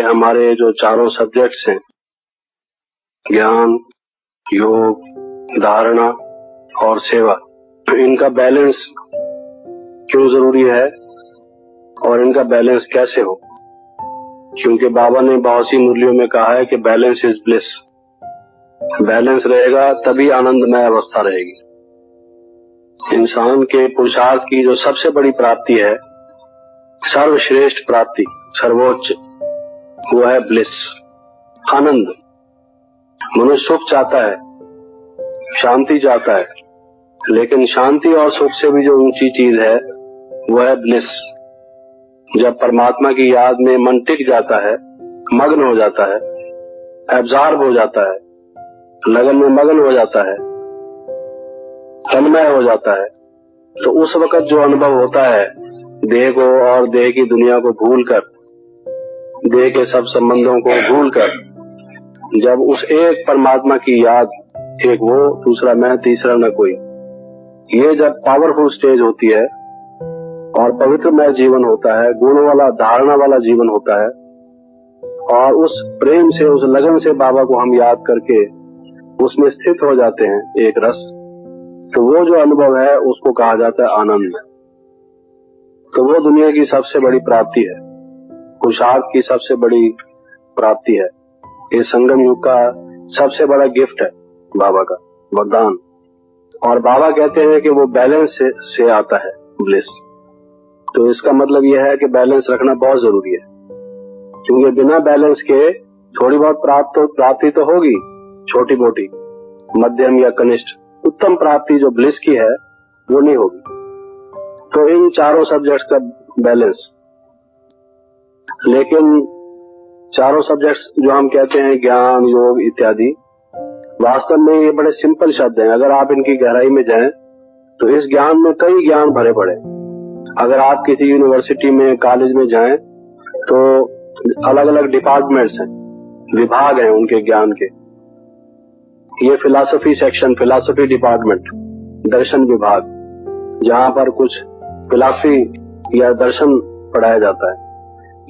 हमारे जो चारों सब्जेक्ट्स हैं, ज्ञान, योग, धारणा और सेवा, इनका बैलेंस क्यों जरूरी है और इनका बैलेंस कैसे हो? क्योंकि बाबा ने बहुत सी मुरलियों में कहा है कि बैलेंस इज ब्लिस। बैलेंस रहेगा तभी आनंदमय अवस्था रहेगी। इंसान के पुरुषार्थ की जो सबसे बड़ी प्राप्ति है, सर्वश्रेष्ठ प्राप्ति, सर्वोच्च, वो है ब्लिस, आनंद। मनुष्य सुख चाहता है, शांति चाहता है, लेकिन शांति और सुख से भी जो ऊंची चीज है वो है ब्लिस। जब परमात्मा की याद में मन टिक जाता है, मग्न हो जाता है, एब्जॉर्ब हो जाता है, लगन में मग्न हो जाता है, तन्मय हो जाता है, तो उस वक्त जो अनुभव होता है, देह को और देह की दुनिया को भूलकर, देह के सब संबंधों को भूलकर, जब उस एक परमात्मा की याद, एक वो, दूसरा मैं, तीसरा न कोई, ये जब पावरफुल स्टेज होती है और पवित्रमय जीवन होता है, गुण वाला, धारणा वाला जीवन होता है, और उस प्रेम से, उस लगन से बाबा को हम याद करके उसमें स्थित हो जाते हैं, एक रस, तो वो जो अनुभव है उसको कहा जाता है आनंद। तो वो दुनिया की सबसे बड़ी प्राप्ति है, पुरुषार्थ की सबसे बड़ी प्राप्ति है। ये संगम युग का सबसे बड़ा गिफ्ट है, बाबा का वरदान। और बाबा कहते हैं कि वो बैलेंस से आता है ब्लिस। तो इसका मतलब यह है कि बैलेंस रखना बहुत जरूरी है, क्योंकि बिना बैलेंस के थोड़ी बहुत प्राप्ति तो होगी, छोटी मोटी, मध्यम या कनिष्ठ, उत्तम प्राप्ति जो ब्लिस की है वो नहीं होगी। तो इन चारों सब्जेक्ट्स का बैलेंस, लेकिन चारों सब्जेक्ट्स जो हम कहते हैं, ज्ञान, योग इत्यादि, वास्तव में ये बड़े सिंपल शब्द हैं। अगर आप इनकी गहराई में जाएं तो इस ज्ञान में कई ज्ञान भरे पड़े। अगर आप किसी यूनिवर्सिटी में, कॉलेज में जाएं तो अलग अलग डिपार्टमेंट्स हैं, विभाग हैं उनके ज्ञान के। ये फिलॉसफी सेक्शन, फिलॉसफी डिपार्टमेंट, दर्शन विभाग, जहां पर कुछ फिलॉसफी या दर्शन पढ़ाया जाता है।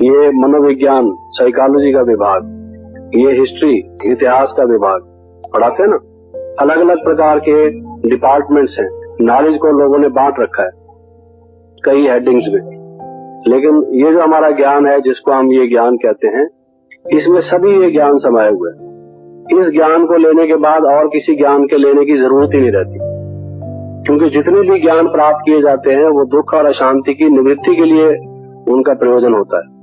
ये मनोविज्ञान, साइकोलॉजी का विभाग, ये हिस्ट्री, इतिहास का विभाग पढ़ाते हैं ना। अलग अलग प्रकार के डिपार्टमेंट्स हैं, नॉलेज को लोगों ने बांट रखा है कई हेडिंग्स में। लेकिन ये जो हमारा ज्ञान है, जिसको हम ये ज्ञान कहते हैं, इसमें सभी ये ज्ञान समाये हुए हैं। इस ज्ञान को लेने के बाद और किसी ज्ञान के लेने की जरूरत ही नहीं रहती, क्योंकि जितने भी ज्ञान प्राप्त किए जाते हैं वो दुख और अशांति की निवृत्ति के लिए उनका प्रयोजन होता है।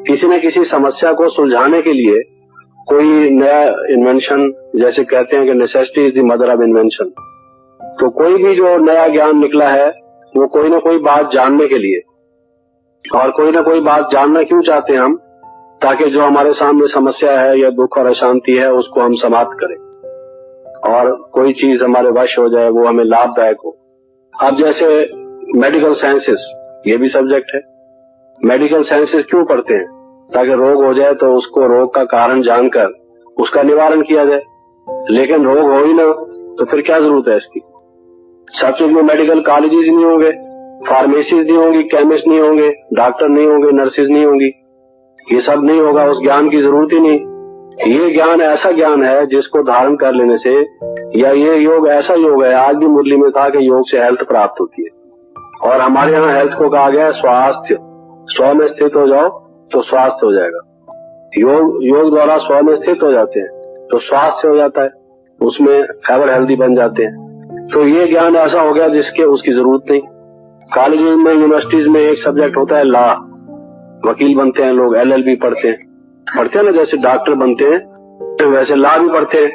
किसी न किसी समस्या को सुलझाने के लिए कोई नया इन्वेंशन, जैसे कहते हैं कि necessity is the mother of invention, तो कोई भी जो नया ज्ञान निकला है वो कोई ना कोई बात जानने के लिए, और कोई ना कोई बात जानना क्यों चाहते हैं हम, ताकि जो हमारे सामने समस्या है या दुख और अशांति है उसको हम समाप्त करें और कोई चीज हमारे वश हो जाए, वो हमें लाभदायक हो। अब जैसे मेडिकल साइंसेस, ये भी सब्जेक्ट है। मेडिकल साइंसेस क्यों पढ़ते हैं? ताकि रोग हो जाए तो उसको, रोग का कारण जानकर उसका निवारण किया जाए। लेकिन रोग हो ही ना तो फिर क्या जरूरत है इसकी? सचमुच में मेडिकल कॉलेजेस नहीं होंगे, फार्मेसीज नहीं होंगी, केमिस्ट नहीं होंगे, डॉक्टर नहीं होंगे, नर्सेज नहीं होंगी, ये सब नहीं होगा, उस ज्ञान की जरूरत ही नहीं। ये ज्ञान ऐसा ज्ञान है जिसको धारण कर लेने से, या ये योग ऐसा योग है, आज भी मुरली में था कि योग से हेल्थ प्राप्त होती है। और हमारे यहाँ हेल्थ को कहा गया है स्वास्थ्य। स्व में स्थित हो जाओ तो स्वास्थ्य हो जाएगा। योग द्वारा स्व में स्थित हो जाते हैं तो स्वास्थ्य हो जाता है, उसमें एवर हेल्दी बन जाते हैं। तो ये ज्ञान ऐसा हो गया जिसके उसकी जरूरत नहीं। कॉलेज में, यूनिवर्सिटीज में एक सब्जेक्ट होता है लॉ, वकील बनते हैं लोग, LLB पढ़ते हैं ना, जैसे डॉक्टर बनते हैं तो वैसे लॉ भी पढ़ते हैं।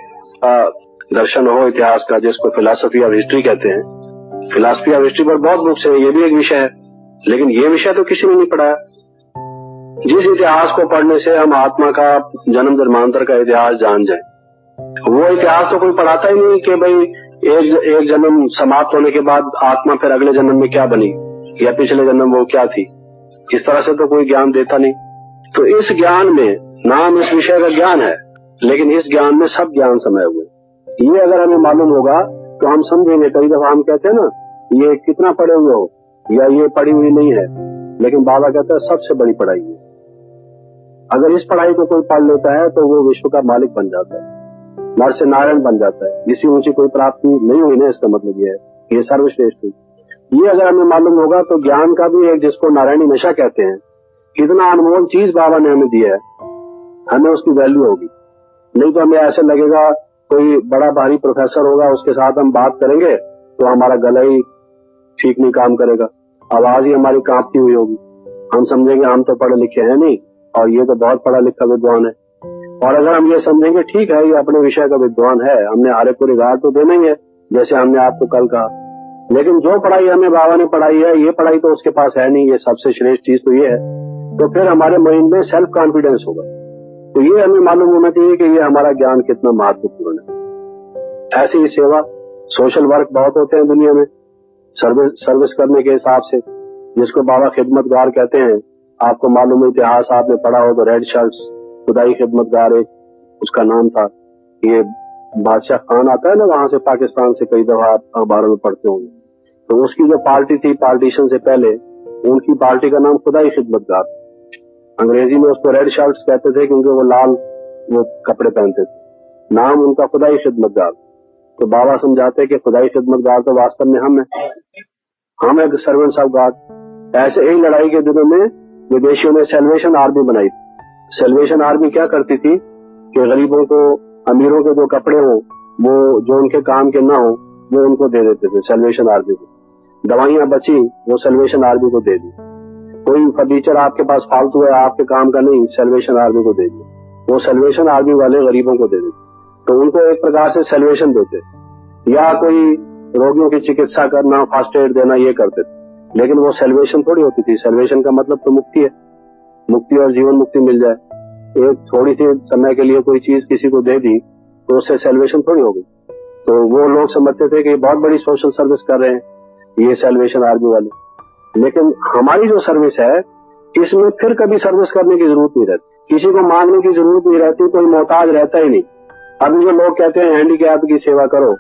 दर्शन हो, इतिहास का, जिसको फिलॉसफी ऑफ हिस्ट्री कहते हैं। फिलॉसफी ऑफ हिस्ट्री पर बहुत बुक्स है, ये भी एक विषय है, लेकिन ये विषय तो किसी ने नहीं पढ़ाया। जिस इतिहास को पढ़ने से हम आत्मा का जन्म जन्मांतर का इतिहास जान जाए, वो इतिहास तो कोई पढ़ाता ही नहीं कि भाई एक जन्म समाप्त होने के बाद आत्मा फिर अगले जन्म में क्या बनी, या पिछले जन्म वो क्या थी। इस तरह से तो कोई ज्ञान देता नहीं। तो इस ज्ञान में, नाम इस विषय का ज्ञान है, लेकिन इस ज्ञान में सब ज्ञान समाये हुए। ये अगर हमें मालूम होगा तो हम समझेंगे। कई दफा हम कहते हैं ना, ये कितना पढ़े हुए हो, या ये पढ़ी हुई नहीं है, लेकिन बाबा कहता है सबसे बड़ी पढ़ाई है। अगर इस पढ़ाई को कोई पढ़ लेता है तो वो विश्व का मालिक बन जाता है, नर से नारायण बन जाता है। इसी ऊंची कोई प्राप्ति नहीं हुई ना, इसका मतलब ये है ये सर्वश्रेष्ठ हुई। ये अगर हमें मालूम होगा तो ज्ञान का भी एक, जिसको नारायणी नशा कहते हैं, कितना अनमोल चीज बाबा ने हमें दिया है, हमें उसकी वैल्यू होगी। नहीं तो हमें ऐसे लगेगा कोई बड़ा भारी प्रोफेसर होगा, उसके साथ हम बात करेंगे तो हमारा गला ही ठीक नहीं काम करेगा, आवाज ही हमारी कांपती हुई होगी। हम समझेंगे हम तो पढ़े लिखे हैं नहीं और ये तो बहुत पढ़ा लिखा विद्वान है। और अगर हम ये समझेंगे ठीक है ये अपने विषय का विद्वान है, हमने आरे को रिगार्ड तो देना ही है, जैसे हमने आपको कल कहा, लेकिन जो पढ़ाई हमें बाबा ने पढ़ाई है ये पढ़ाई तो उसके पास है नहीं, ये सबसे श्रेष्ठ चीज तो ये है, तो फिर हमारे माइंड में सेल्फ कॉन्फिडेंस होगा। तो ये हमें मालूम होना चाहिए कि ये हमारा ज्ञान कितना महत्वपूर्ण है। ऐसी ही सेवा, सोशल वर्क बहुत होते हैं दुनिया में, सर्विस करने के हिसाब से, जिसको बाबा खिदमतगार कहते हैं। आपको मालूम है, इतिहास आपने पढ़ा हो तो रेड शर्ट्स खुदाई खिदमतगार एक उसका नाम था। ये बादशाह खान आता है ना वहां से, पाकिस्तान से, कई दफा आप अखबारों में पढ़ते होंगे, तो उसकी जो पार्टी थी पार्टीशन से पहले, उनकी पार्टी का नाम खुदाई खिदमतगार। अंग्रेजी में उसको रेड शर्ट्स कहते थे क्योंकि वो लाल वो कपड़े पहनते थे, नाम उनका खुदाई खिदमतगार। तो बाबा समझाते कि खुदाई खिदमतगार तो वास्तव में हम है सर्वेंट्स ऑफ गॉड। ऐसे ही लड़ाई के दिनों में विदेशियों ने सैल्वेशन आर्मी बनाई। सैल्वेशन आर्मी क्या करती थी कि गरीबों को, अमीरों के जो कपड़े हो वो जो उनके काम के ना हो वो उनको दे देते थे सैल्वेशन आर्मी को। दवाइयां बची वो सैल्वेशन आर्मी को दे दी। कोई फर्नीचर आपके पास फालतू है, आपके काम का नहीं, सैल्वेशन आर्मी को दे दी। वो सैल्वेशन आर्मी वाले गरीबों को दे देते, तो उनको एक प्रकार से सैल्वेशन देते, या कोई रोगियों की चिकित्सा करना, फर्स्ट एड देना, ये करते थे। लेकिन वो सैल्वेशन थोड़ी होती थी। सैल्वेशन का मतलब तो मुक्ति है, मुक्ति और जीवन मुक्ति मिल जाए। एक थोड़ी सी समय के लिए कोई चीज किसी को दे दी तो उससे सैल्वेशन थोड़ी होगी। तो वो लोग समझते थे कि बहुत बड़ी सोशल सर्विस कर रहे हैं ये सैल्वेशन आर्मी वाले। लेकिन हमारी जो सर्विस है इसमें फिर कभी सर्विस करने की जरूरत नहीं रहती, किसी को मांगने की जरूरत नहीं रहती, कोई मोहताज रहता ही नहीं। अभी जो लोग कहते हैं हैंडीकैप की सेवा करो,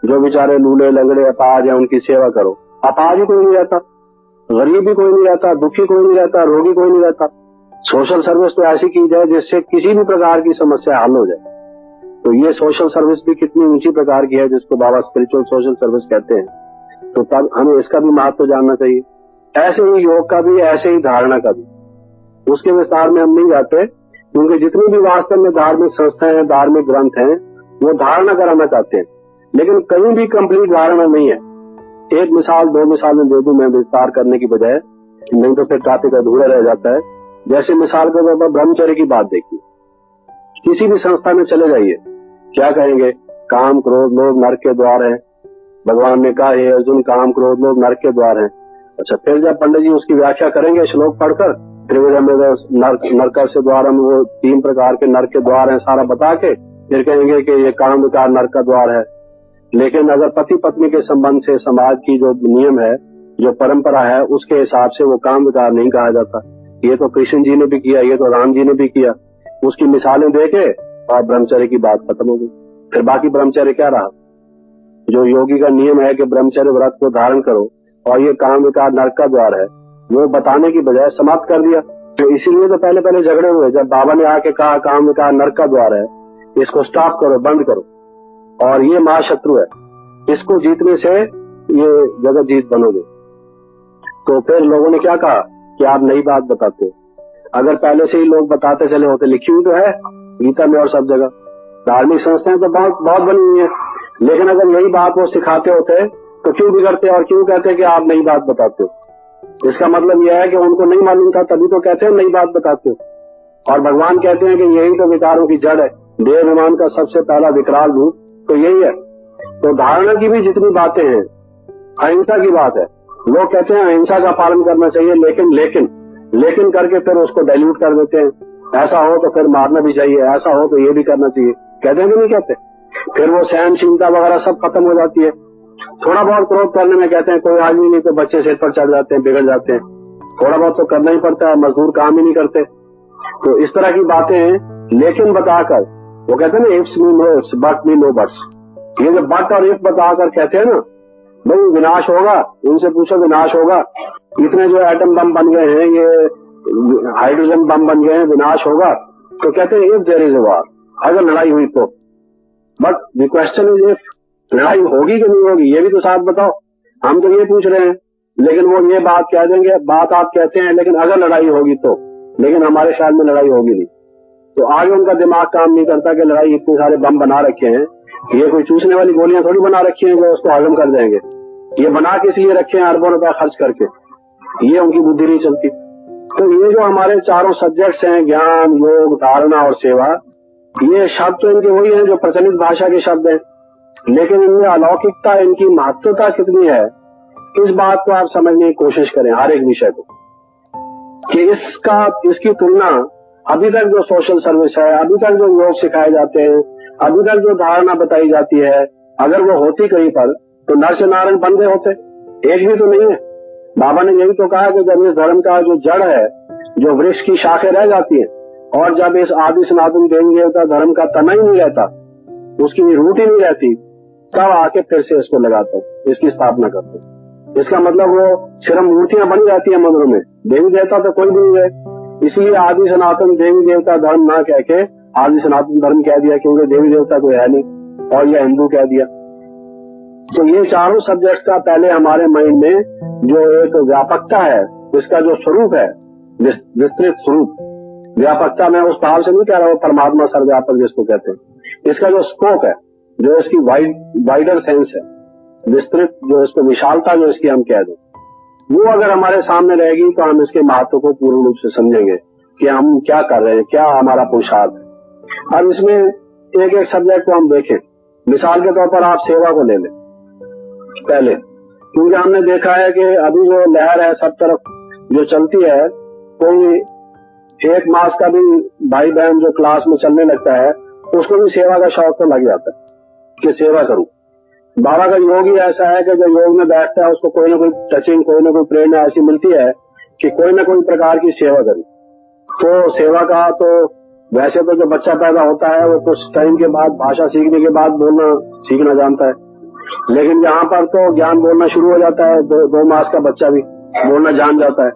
जो बेचारे लूले लंगड़े अपाहज है उनकी सेवा करो, अपाहज ही कोई नहीं रहता, गरीब भी कोई नहीं रहता, दुखी कोई नहीं रहता, रोगी कोई नहीं रहता। सोशल सर्विस तो ऐसी की जाए जिससे किसी भी प्रकार की समस्या हल हो जाए। तो ये सोशल सर्विस भी कितनी ऊंची प्रकार की है, जिसको बाबा स्पिरिचुअल सोशल सर्विस कहते हैं। तो तब हमें इसका भी महत्व जानना चाहिए। ऐसे ही योग का भी, ऐसे ही धारणा का भी। उसके विस्तार में हम नहीं जाते क्योंकि जितनी भी वास्तव में धार्मिक संस्थाएं हैं, धार्मिक ग्रंथ हैं, वो धारणा कराना चाहते हैं, लेकिन कहीं भी कंप्लीट धारणा नहीं है। एक मिसाल, दो मिसाल में दे दूं मैं विस्तार करने की बजाय, नहीं तो फिर टॉपिक अधूरा रह जाता है। जैसे मिसाल के तौर पर ब्रह्मचर्य की बात देखिए, किसी भी संस्था में चले जाइए, क्या कहेंगे? काम क्रोध लोभ नरक के द्वार है। भगवान ने कहा हे अर्जुन, काम क्रोध लोभ नरक के द्वार है। अच्छा, फिर जब पंडित जी उसकी व्याख्या करेंगे श्लोक पढ़कर, त्रिविधम नरक से द्वार, हम वो 3 प्रकार के नरक के द्वार हैं सारा बता के फिर कहेंगे कि ये काम विकार नरक का द्वार है। लेकिन अगर पति पत्नी के संबंध से समाज की जो नियम है, जो परंपरा है, उसके हिसाब से वो काम विकार नहीं कहा जाता। ये तो कृष्ण जी ने भी किया, ये तो राम जी ने भी किया। उसकी मिसालें देके और ब्रह्मचर्य की बात खत्म हो गई। फिर बाकी ब्रह्मचर्य क्या रहा? जो योगी का नियम है कि ब्रह्मचर्य व्रत को धारण करो और ये काम विकार नरक का द्वार है, वो बताने की बजाय समाप्त कर दिया। तो इसीलिए तो पहले पहले झगड़े हुए, जब बाबा ने आके कहा काम विकार नरक का द्वार है, इसको स्टॉप करो, बंद करो, और ये महाशत्रु है, इसको जीतने से ये जगत जीत बनोगे। तो फिर लोगों ने क्या कहा कि आप नई बात बताते हो। अगर पहले से ही लोग बताते चले होते, लिखी हुई तो है गीता में और सब जगह, धार्मिक संस्थाएं तो बहुत बनी हुई है, लेकिन अगर यही बात वो सिखाते होते तो क्यों बिगड़ते और क्यों कहते कि आप नई बात बताते हो? इसका मतलब यह है कि उनको नहीं मालूम था, तभी तो कहते हैं नई बात बताते हो। और भगवान कहते हैं कि यही तो विकारों की जड़ है, देह विमान का सबसे पहला विकराल रूप तो यही है। तो धारणा की भी जितनी बातें हैं, अहिंसा की बात है। लोग कहते हैं अहिंसा का पालन करना चाहिए, लेकिन करके फिर उसको डाइल्यूट कर देते हैं। ऐसा हो तो फिर मारना भी चाहिए, ऐसा हो तो ये भी करना चाहिए, कहते हैं कि नहीं कहते? फिर वो सहनशीलता वगैरह सब खत्म हो जाती है। थोड़ा बहुत क्रोध करने में कहते हैं कोई आदमी नहीं तो बच्चे सिर पर चढ़ जाते हैं, बिगड़ जाते हैं। थोड़ा बहुत तो करना ही पड़ता है, मजदूर काम ही नहीं करते। तो इस तरह की बातें हैं, लेकिन बताकर वो कहते हैं ना, ifs mean no ifs, but mean no buts. ये जो बट और इफ बताकर कहते हैं ना, भाई विनाश होगा, उनसे पूछो विनाश होगा। इतने जो एटम बम बन गए हैं, ये हाइड्रोजन बम बन गए हैं, विनाश होगा, तो कहते हैं if there is a war, अगर लड़ाई हुई तो। But the question is if लड़ाई होगी कि नहीं होगी, ये भी तो साथ बताओ। हम तो ये पूछ रहे हैं, लेकिन वो ये बात कह देंगे, बात आप कहते हैं लेकिन अगर लड़ाई होगी तो, लेकिन हमारे ख्याल में लड़ाई होगी नहीं। तो आगे उनका दिमाग काम नहीं करता कि लड़ाई इतने सारे बम बना रखे हैं, ये कोई चूसने वाली गोलियां थोड़ी बना रखी हैं जो उसको हजम कर देंगे। ये बना किस लिए रखे हैं अरबों रुपया खर्च करके, ये उनकी बुद्धि नहीं चलती। तो ये जो हमारे चारों सब्जेक्ट्स हैं, ज्ञान, योग, धारणा और सेवा, ये शब्द तो इनके वही हैं जो प्रचलित भाषा के शब्द हैं, लेकिन इनमें अलौकिकता, इनकी महत्वता कितनी है, इस बात को आप समझने की कोशिश करें हर एक विषय को, कि इसकी तुलना अभी तक जो सोशल सर्विस है, अभी तक जो योग सिखाए जाते हैं, अभी तक जो धारणा बताई जाती है, अगर वो होती कहीं पर तो नर से नारायण बंदे होते, एक भी तो नहीं है। बाबा ने यही तो कहा कि जब इस धर्म का जो जड़ है, जो वृक्ष की शाखें रह जाती है, और जब इस आदि सनातन देंगे होता धर्म का तना ही नहीं रहता, उसकी रूट ही नहीं रहती, तब आके फिर से इसको लगाता हूँ, इसकी स्थापना करता हूँ। इसका मतलब वो सिर्फ मूर्तियां बनी जाती है मंदिरों में, देवी देवता तो कोई भी नहीं है। इसलिए आदि सनातन देवी देवता धर्म ना कह के आदि सनातन धर्म कह दिया, क्योंकि देवी देवता कोई है नहीं, और यह हिंदू कह दिया। तो ये चारों सब्जेक्ट्स का पहले हमारे माइंड में जो एक व्यापकता है, इसका जो स्वरूप है, विस्तृत स्वरूप, व्यापकता में उस भाव से नहीं कह रहा हूं परमात्मा सर्वव्यापक जिसको कहते हैं, इसका जो स्कोप है, जो इसकी वाइडर सेंस है, विस्तृत जो इसको विशालता जो इसकी हम कह दें, वो अगर हमारे सामने रहेगी तो हम इसके महत्व को पूर्ण रूप से समझेंगे कि हम क्या कर रहे हैं, क्या हमारा पुरुषार्थ है। अब इसमें एक एक सब्जेक्ट को हम देखें। मिसाल के तौर पर आप सेवा को ले लें पहले, क्योंकि हमने देखा है कि अभी जो लहर है सब तरफ जो चलती है, कोई 1 मास का भी भाई बहन जो क्लास में चलने लगता है, उसको भी सेवा का शौक तो लग जाता है कि सेवा करूं। बाबा का योग ही ऐसा है कि जो योग में बैठता है उसको कोई ना कोई टचिंग, कोई ना कोई प्रेरणा ऐसी मिलती है कि कोई ना कोई प्रकार की सेवा करूं। तो सेवा का तो वैसे तो जो बच्चा पैदा होता है वो कुछ टाइम के बाद, भाषा सीखने के बाद बोलना सीखना जानता है, लेकिन यहाँ पर तो ज्ञान बोलना शुरू हो जाता है, 2 मास का बच्चा भी बोलना जान जाता है।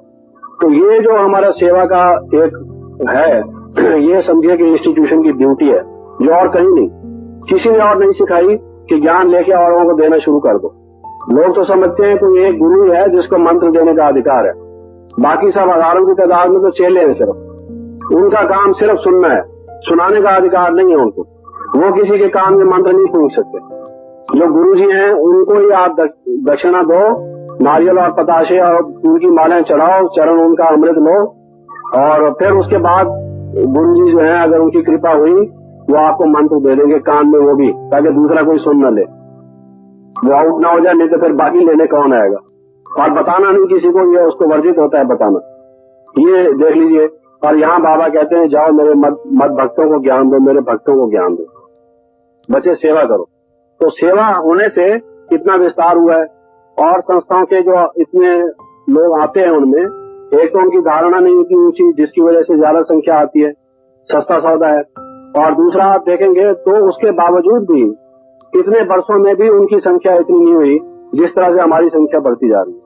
तो ये जो हमारा सेवा का एक है, ये समझिए कि इंस्टीट्यूशन की ड्यूटी है, जो और कहीं नहीं, किसी ने और नहीं सिखाई कि ज्ञान लेके औरों को देना शुरू कर दो। लोग तो समझते हैं कि एक गुरु है जिसको मंत्र देने का अधिकार है, बाकी सब हजारों की तादाद में तो चेले हैं, सिर्फ उनका काम सिर्फ सुनना है, सुनाने का अधिकार नहीं है उनको, वो किसी के कान में मंत्र नहीं पूछ सकते। जो गुरु जी हैं उनको ही आप दक्षिणा दो, नारियल और पताशे और फूल की मालाएं चढ़ाओ, चरण उनका अमृत लो, और फिर उसके बाद गुरु जी जो है अगर उनकी कृपा हुई वो आपको मंत्र दे देंगे कान में, वो भी ताकि दूसरा कोई सुन न ले, वो आउट ना हो जाए, नहीं तो फिर बाकी लेने कौन आएगा। और बताना नहीं किसी को, ये उसको वर्जित होता है बताना, ये देख लीजिए। और यहाँ बाबा कहते हैं जाओ मेरे मत भक्तों को ज्ञान दो, मेरे भक्तों को ज्ञान दो, बच्चे सेवा करो। तो सेवा होने से कितना विस्तार हुआ है, और संस्थाओं के जो इतने लोग आते हैं उनमें एक तो उनकी धारणा नहीं होती ऊंची, जिसकी वजह से ज्यादा संख्या आती है, सस्ता सौदा है। और दूसरा आप देखेंगे तो उसके बावजूद भी इतने वर्षों में भी उनकी संख्या इतनी नहीं हुई जिस तरह से हमारी संख्या बढ़ती जा रही है।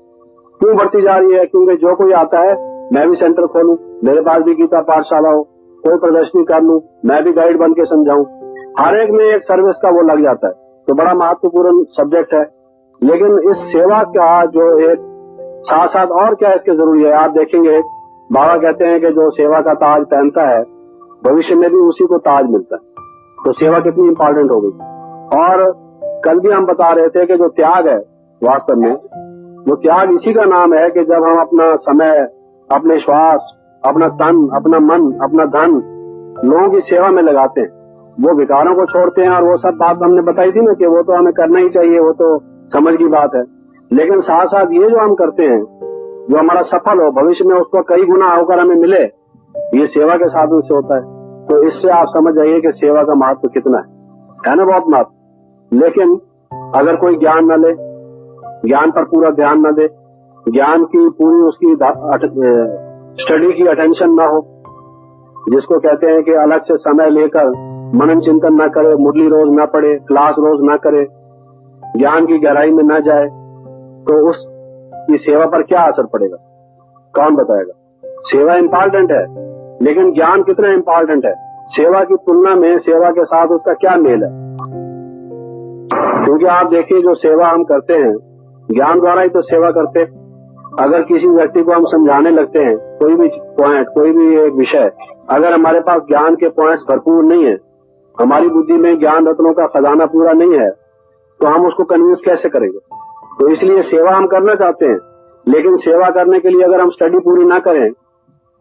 क्यों बढ़ती जा रही है? क्योंकि जो कोई आता है, मैं भी सेंटर खोलूं, मेरे पास भी गीता पाठशाला हो, कोई प्रदर्शनी कर लूं, मैं भी गाइड बन के समझाऊं, हर एक में एक सर्विस का वो लग जाता है, तो बड़ा महत्वपूर्ण सब्जेक्ट है। लेकिन इस सेवा का जो एक साथ साथ और क्या इसके जरूरी है, आप देखेंगे बाबा कहते हैं कि जो सेवा का ताज पहनता है भविष्य में भी उसी को ताज मिलता है। तो सेवा कितनी इंपॉर्टेंट हो गई। और कल भी हम बता रहे थे कि जो त्याग है वास्तव में, वो त्याग इसी का नाम है कि जब हम अपना समय, अपने श्वास, अपना तन, अपना मन, अपना धन लोगों की सेवा में लगाते हैं, वो विकारों को छोड़ते हैं। और वो सब बात हमने बताई थी ना कि वो तो हमें करना ही चाहिए, वो तो समझ की बात है। लेकिन साथ साथ ये जो हम करते हैं, जो हमारा सफल हो, भविष्य में उसको कई गुना होकर हमें मिले, ये सेवा के साधन से होता है। तो इससे आप समझ जाइए कि सेवा का महत्व कितना है ना, बहुत महत्व। लेकिन अगर कोई ज्ञान न ले, ज्ञान पर पूरा ध्यान न दे, ज्ञान की पूरी उसकी स्टडी की अटेंशन ना हो, जिसको कहते हैं कि अलग से समय लेकर मनन चिंतन ना करे, मुरली रोज ना पढ़े, क्लास रोज ना करे, ज्ञान की गहराई में ना जाए, तो उसकी सेवा पर क्या असर पड़ेगा, कौन बताएगा? सेवा इम्पोर्टेंट है, लेकिन ज्ञान कितना इम्पोर्टेंट है? सेवा की तुलना में सेवा के साथ उसका क्या मेल है? क्योंकि आप देखिए, जो सेवा हम करते हैं ज्ञान द्वारा ही तो सेवा करते हैं। अगर किसी व्यक्ति को हम समझाने लगते हैं कोई भी पॉइंट, कोई भी एक विषय, अगर हमारे पास ज्ञान के पॉइंट्स भरपूर नहीं है, हमारी बुद्धि में ज्ञान रत्नों का खजाना पूरा नहीं है, तो हम उसको कन्विंस कैसे करेंगे? तो इसलिए सेवा हम करना चाहते हैं, लेकिन सेवा करने के लिए अगर हम स्टडी पूरी ना करें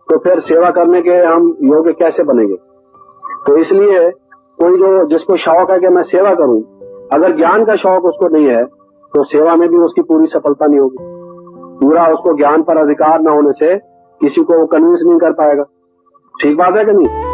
तो फिर सेवा करने के हम योग्य कैसे बनेंगे? तो इसलिए कोई जो जिसको शौक है कि मैं सेवा करूं, अगर ज्ञान का शौक उसको नहीं है तो सेवा में भी उसकी पूरी सफलता नहीं होगी। पूरा उसको ज्ञान पर अधिकार न होने से किसी को वो कन्विंस नहीं कर पाएगा। ठीक बात है कि नहीं?